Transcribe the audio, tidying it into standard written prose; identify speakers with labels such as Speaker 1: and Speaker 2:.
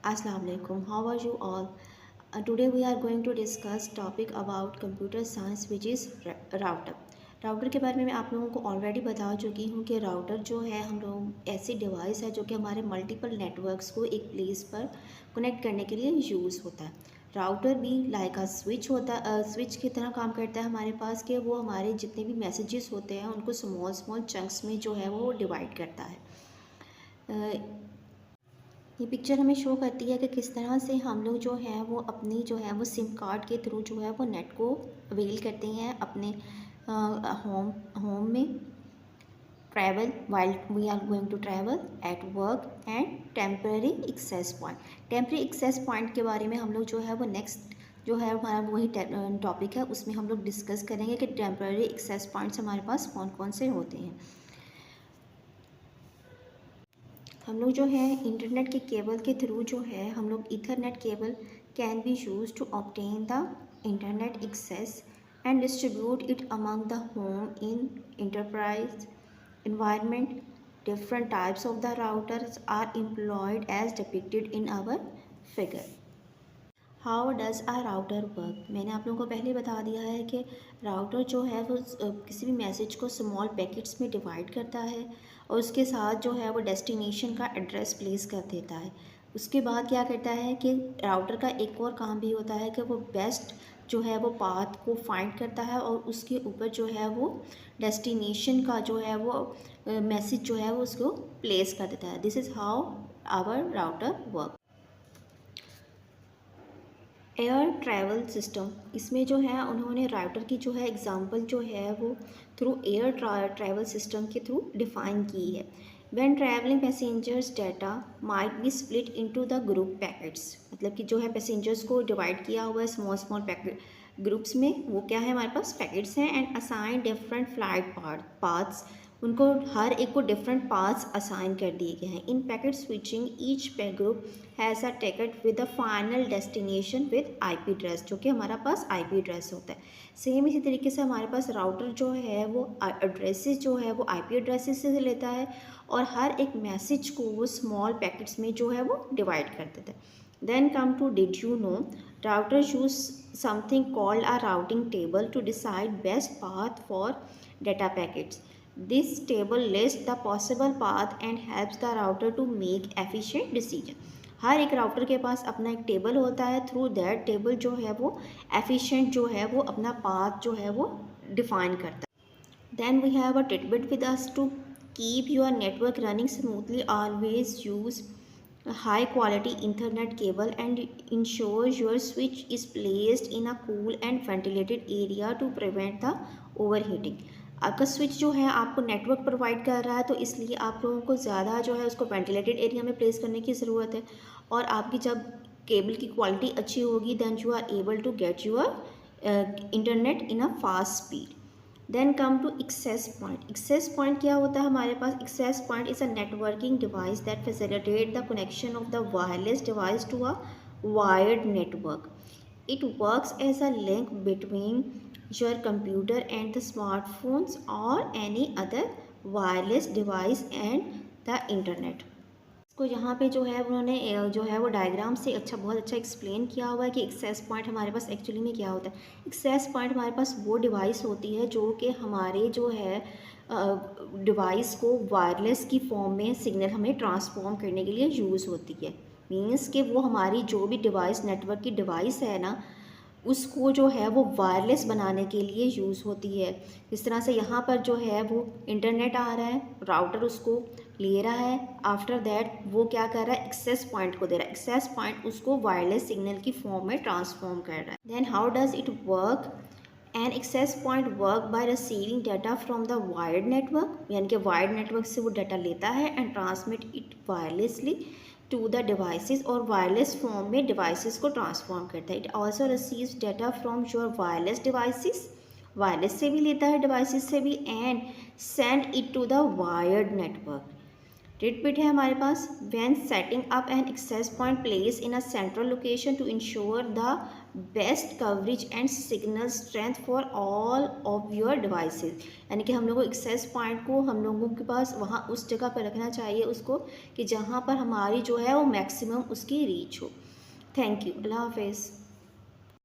Speaker 1: Assalamu alaikum. How are you all? Today we are going to discuss topic about computer science which is router. Router के बारे में मैं आप लोगों को ऑलरेडी बता चुकी हूँ कि राउटर जो है हम लोग ऐसी डिवाइस है जो कि हमारे मल्टीपल नेटवर्क्स को एक प्लेस पर कनेक्ट करने के लिए यूज़ होता है। राउटर भी लाइक स्विच स्विच की तरह काम करता है हमारे पास कि वो हमारे जितने भी मैसेजेस होते हैं उनको स्मॉल स्मॉल चंक्स में जो है वो डिवाइड करता है। ये पिक्चर हमें शो करती है कि किस तरह से हम लोग जो है वो अपनी जो है वो सिम कार्ड के थ्रू जो है वो नेट को अवेल करते हैं अपने होम में travel while we are going to travel at work and temporary access point. Temporary access point के बारे में हम लोग जो है वो नेक्स्ट जो है हमारा वही टॉपिक है, उसमें हम लोग डिस्कस करेंगे कि टेम्पररी एक्सेस पॉइंट्स हमारे पास कौन कौन से होते हैं। हम लोग जो है इंटरनेट के केबल के थ्रू जो है हम लोग Ethernet cable can be use to obtain the internet access and distribute it among the home in enterprise environment. Different types of the routers are employed as depicted in our figure. How does a router work. मैंने आप लोगों को पहले बता दिया है कि router जो है वो किसी भी मैसेज को स्मॉल पैकेट्स में डिवाइड करता है और उसके साथ जो है वो डेस्टिनेशन का एड्रेस प्लेस कर देता है। उसके बाद क्या करता है कि राउटर का एक और काम भी होता है कि वो बेस्ट जो है वो पाथ को फाइंड करता है और उसके ऊपर जो है वो डेस्टिनेशन का जो है वो मैसेज जो है वो उसको प्लेस कर देता है। This is how our router work. Air travel system, इसमें जो है उन्होंने राउटर की जो है एग्जांपल जो है वो थ्रू एयर ट्रैवल सिस्टम के थ्रू डिफाइन की है। When travelling passengers data might be split into the group packets, मतलब कि जो है पैसेंजर्स को डिवाइड किया हुआ है स्मॉल स्मॉल पैकेट ग्रुप्स में, वो क्या है हमारे पास पैकेट्स हैं। And assign different flight paths, उनको हर एक को डिफरेंट पाथ्स असाइन कर दिए गए हैं। In packet switching each group has a ticket with the final destination with IP address, जो कि हमारा पास आईपी एड्रेस होता है। सेम इसी तरीके से हमारे पास राउटर जो है वो एड्रेसेस जो है वो आईपी एड्रेसेस से लेता है और हर एक मैसेज को वो स्मॉल पैकेट्स में जो है वो डिवाइड कर देता है। Then come to did you know, routers use something called a routing table to decide best path for data packets. This table lists the possible path and helps the router to make efficient decision. हर एक router के पास अपना एक table होता है, through that table जो है वो efficient जो है वो अपना पाथ जो है वो डिफाइन करता है। Then we have a titbit with us to keep your network running smoothly. Always use high quality Ethernet cable and ensure your switch is placed in a cool and ventilated area to prevent the overheating. आपका switch जो है आपको network provide कर रहा है तो इसलिए आप लोगों को ज़्यादा जो है उसको वेंटिलेटेड एरिया में प्लेस करने की ज़रूरत है। और आपकी जब केबल की क्वालिटी अच्छी होगी then you are able to get your internet in a fast speed. Then come to access point. Access point क्या होता है हमारे पास? Access point is a networking device that facilitate the connection of the wireless device to a wired network. It works as a link between your computer and the smartphones or any other wireless device and the internet. इसको यहाँ पे जो है उन्होंने जो है वो diagram से बहुत अच्छा एक्सप्लेन किया हुआ है कि एक्सेस पॉइंट हमारे पास एक्चुअली में क्या होता है। एक्सेस पॉइंट हमारे पास वो डिवाइस होती है जो कि हमारे जो है डिवाइस को वायरलेस की फॉर्म में सिग्नल हमें ट्रांसफॉर्म करने के लिए यूज़ होती है। मीन्स कि वो हमारी जो भी डिवाइस नेटवर्क की डिवाइस है ना उसको जो है वो वायरलेस बनाने के लिए यूज़ होती है। इस तरह से यहाँ पर जो है वो इंटरनेट आ रहा है, राउटर उसको ले रहा है, आफ्टर दैट वो क्या कर रहा है एक्सेस पॉइंट को दे रहा है, एक्सेस पॉइंट उसको वायरलेस सिग्नल की फॉर्म में ट्रांसफॉर्म कर रहा है। Then how does it work? An access point work by receiving data from the wired network, यानी कि वायर्ड नेटवर्क से वो डाटा लेता है and transmit it wirelessly to the devices और वायरलेस फॉर्म में डिवाइसेस को ट्रांसफॉर्म करता है। It also receives data from your wireless devices, से भी लेता है डिवाइसेस से भी, and send it to the wired network. Titbit है हमारे पास, when setting up an access point place in a central location to ensure the best coverage and signal strength for all of your devices. यानी कि हम लोगों को access point को हम लोगों के पास वहाँ उस जगह पर रखना चाहिए उसको कि जहाँ पर हमारी जो है वो मैक्सिमम उसकी रीच हो। थैंक यू, अल्लाह हाफिज़।